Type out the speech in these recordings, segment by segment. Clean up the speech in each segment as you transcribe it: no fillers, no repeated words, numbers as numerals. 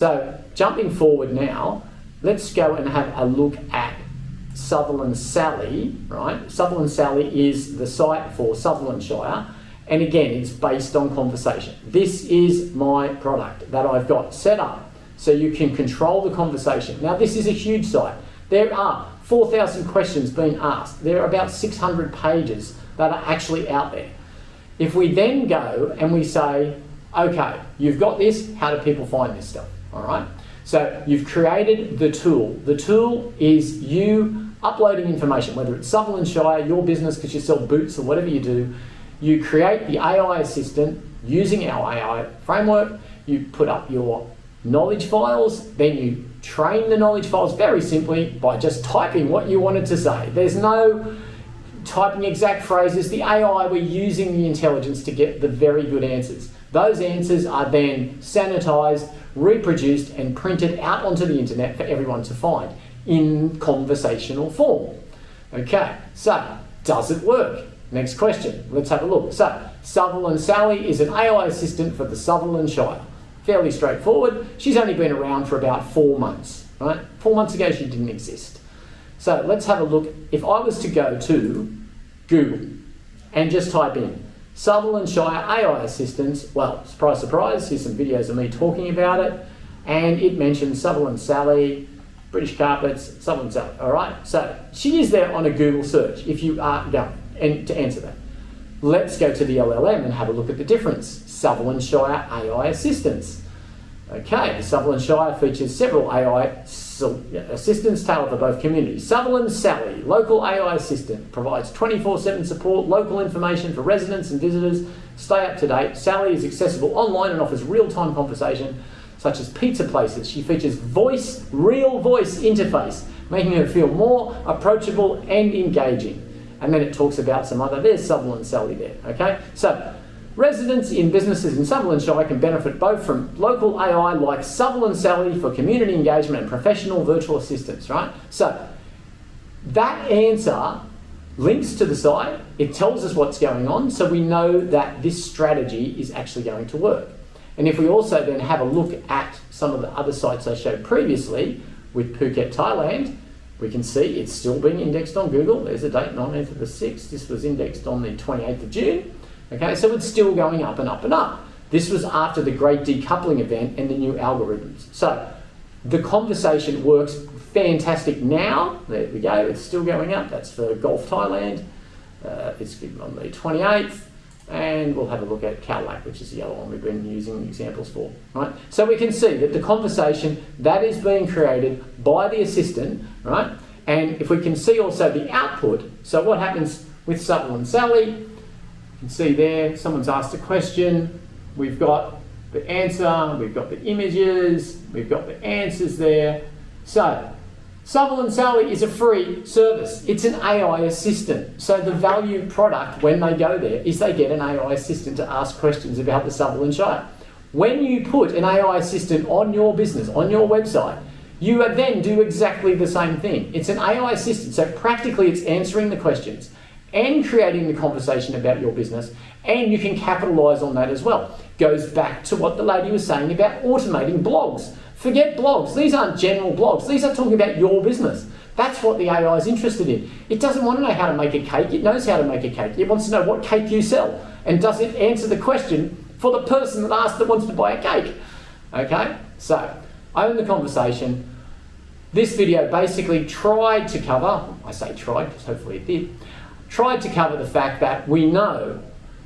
So jumping forward now, let's go and have a look at Sutherland Sally, right? Sutherland Sally is the site for Sutherland Shire. And again, it's based on conversation. This is my product that I've got set up so you can control the conversation. Now, this is a huge site. There are 4,000 questions being asked. There are about 600 pages that are actually out there. If we then go and we say, okay, you've got this, how do people find this stuff, all right? So you've created the tool. The tool is you uploading information, whether it's Sutherland Shire, your business because you sell boots or whatever you do. You create the AI assistant using our AI framework. You put up your knowledge files, then you train the knowledge files very simply by just typing what you wanted to say. There's no typing exact phrases. The AI, we're using the intelligence to get the very good answers. Those answers are then sanitized, reproduced, and printed out onto the internet for everyone to find in conversational form. Okay, so does it work? Next question, let's have a look. So, Sutherland Sally is an AI assistant for the Sutherland Shire. Fairly straightforward. She's only been around for about 4 months, right? 4 months ago, she didn't exist. So, let's have a look. If I was to go to Google and just type in Sutherland Shire AI assistants, well, surprise, surprise, here's some videos of me talking about it, and it mentions Sutherland Sally, British carpets, Sutherland Sally, all right? So, she is there on a Google search if you are going. And to answer that, let's go to the LLM and have a look at the difference. Sutherland Shire AI assistants. Okay, the Sutherland Shire features several AI assistants tailored for both communities. Sutherland Sally, local AI assistant, provides 24/7 support, local information for residents and visitors. Stay up to date. Sally is accessible online and offers real-time conversation, such as pizza places. She features real voice interface, making her feel more approachable and engaging. And then it talks about some other, there's Sutherland Sally there, okay? So, residents in businesses in Sutherland Shire can benefit both from local AI like Sutherland Sally for community engagement and professional virtual assistants, right? So, that answer links to the site, it tells us what's going on, so we know that this strategy is actually going to work. And if we also then have a look at some of the other sites I showed previously with Phuket, Thailand, we can see it's still being indexed on Google. There's a date, 19th of the 6th. This was indexed on the 28th of June. Okay, so it's still going up and up and up. This was after the great decoupling event and the new algorithms. So the conversation works fantastic now. There we go, it's still going up. That's for Golf Thailand. It's on the 28th. And we'll have a look at Cadillac, which is the other one we've been using examples for, right? So we can see that the conversation that is being created by the assistant, right? And if we can see also the output, so what happens with Sutherland Sally, you can see there, someone's asked a question, we've got the answer, we've got the images, we've got the answers there. So, Sutherland Sally is a free service. It's an AI assistant. So the value product when they go there is they get an AI assistant to ask questions about the Sutherland Shire. When you put an AI assistant on your business, on your website, you then do exactly the same thing. It's an AI assistant, so practically it's answering the questions and creating the conversation about your business, and you can capitalize on that as well. Goes back to what the lady was saying about automating blogs. Forget blogs. These aren't general blogs. These are talking about your business. That's what the AI is interested in. It doesn't want to know how to make a cake. It knows how to make a cake. It wants to know what cake you sell. And does it answer the question for the person that asked that wants to buy a cake? Okay? So, own the conversation. This video basically tried to cover, I say tried because hopefully it did, tried to cover the fact that we know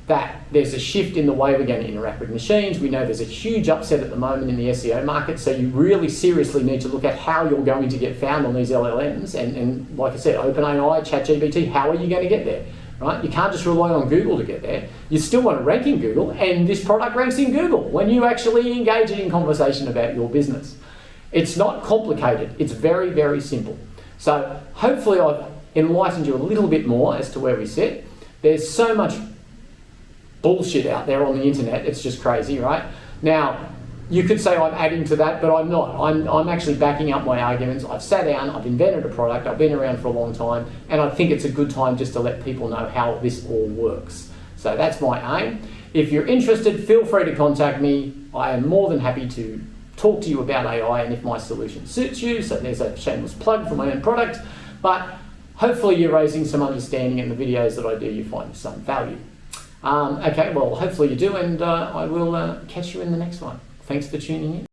that there's a shift in the way we're going to interact with machines. We know there's a huge upset at the moment in the SEO market, so you really seriously need to look at how you're going to get found on these LLMs. And like I said, OpenAI, ChatGPT, how are you going to get there? Right? You can't just rely on Google to get there. You still want to rank in Google, and this product ranks in Google when you actually engage in conversation about your business. It's not complicated. It's very, very simple. So hopefully I've enlightened you a little bit more as to where we sit. There's so much bullshit out there on the internet, it's just crazy, right? Now, you could say I'm adding to that, but I'm not. I'm actually backing up my arguments. I've sat down, I've invented a product, I've been around for a long time, and I think it's a good time just to let people know how this all works. So that's my aim. If you're interested, feel free to contact me. I am more than happy to talk to you about AI and if my solution suits you. So there's a shameless plug for my own product. But hopefully you're raising some understanding in the videos that I do, you find some value. Okay, well, hopefully you do, and I will catch you in the next one. Thanks for tuning in.